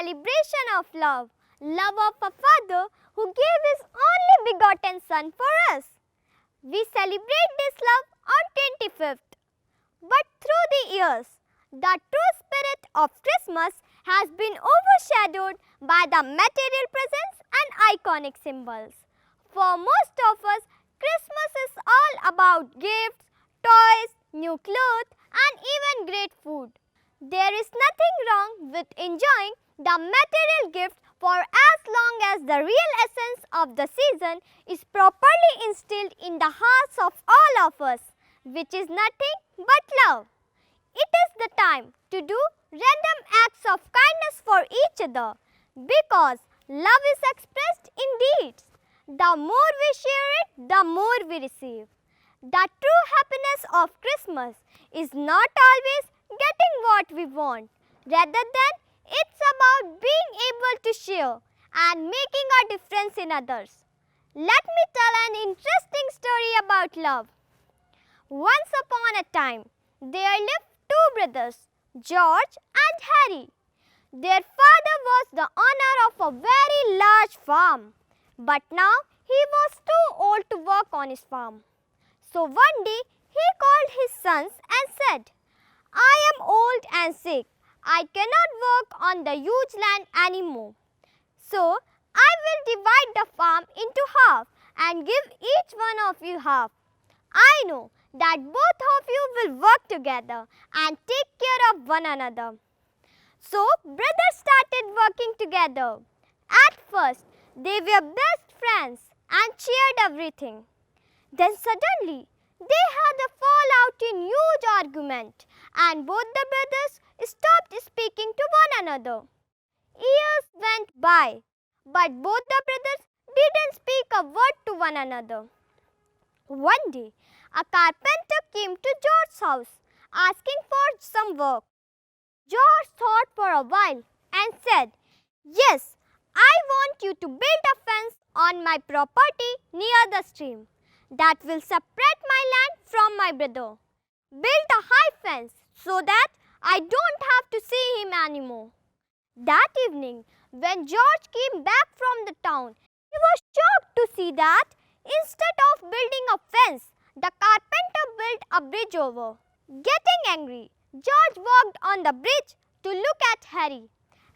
celebration of love, love of a father who gave his only begotten son for us. We celebrate this love on 25th. But through the years, the true spirit of Christmas has been overshadowed by the material presents and iconic symbols. For most of us, Christmas is all about gifts, toys, new clothes, and even great food. There is nothing wrong with enjoying the material gift for as long as the real essence of the season is properly instilled in the hearts of all of us, which is nothing but love. It is the time to do random acts of kindness for each other, because love is expressed in deeds. The more we share it, the more we receive. The true happiness of Christmas is not always getting what we want. Rather than, it's about being able to share and making a difference in others. Let me tell an interesting story about love. Once upon a time, there lived two brothers, George and Harry. Their father was the owner of a very large farm, but now he was too old to work on his farm. So one day he called his sons and said, "I am old and sick. I cannot work on the huge land anymore. So I will divide the farm into half and give each one of you half. I know that both of you will work together and take care of one another." So brothers started working together. At first, they were best friends and shared everything. Then suddenly, they had a fallout in huge argument, and both the brothers stopped speaking to one another. Years went by, but both the brothers didn't speak a word to one another. One day, a carpenter came to George's house asking for some work. George thought for a while and said, "Yes, I want you to build a fence on my property near the stream that will separate my land from my brother. Build a high fence so that I don't have to see him anymore." That evening, when George came back from the town, he was shocked to see that instead of building a fence, the carpenter built a bridge over. Getting angry, George walked on the bridge to look at Harry.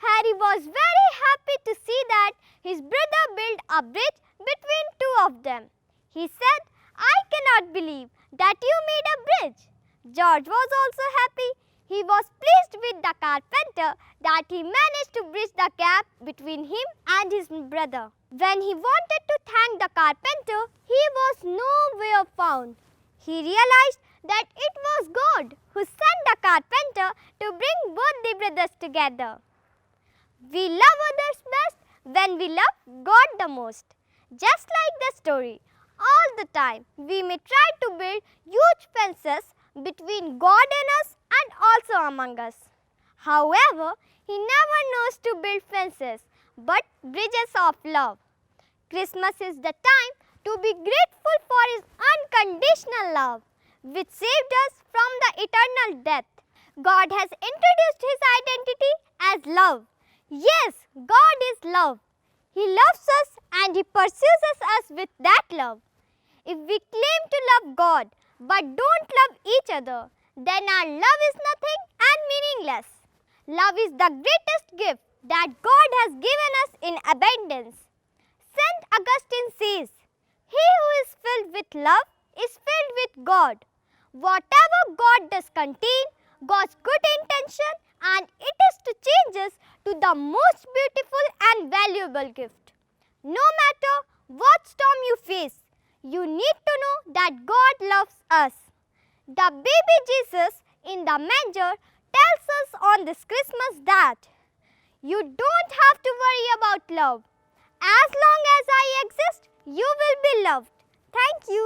Harry was very happy to see that his brother built a bridge between two of them. He said, "I cannot believe that you made a bridge." George was also happy. He was pleased with the carpenter that he managed to bridge the gap between him and his brother. When he wanted to thank the carpenter, he was nowhere found. He realized that it was God who sent the carpenter to bring both the brothers together. We love others best when we love God the most. Just like the story, all the time we may try to build huge fences between God and us and also among us. However, He never knows to build fences but bridges of love. Christmas is the time to be grateful for His unconditional love, which saved us from the eternal death. God has introduced His identity as love. Yes, God is love. He loves us and He pursues us with that love. If we claim to love God but don't love each other, then our love is nothing and meaningless. Love is the greatest gift that God has given us in abundance. St. Augustine says, "He who is filled with love is filled with God." Whatever God does contain God's good intention, and it is to change us to the most beautiful and valuable gift. No matter what storm you face, you need to know that God loves us. The baby Jesus in the manger tells us on this Christmas that you don't have to worry about love. As long as I exist, you will be loved. Thank you.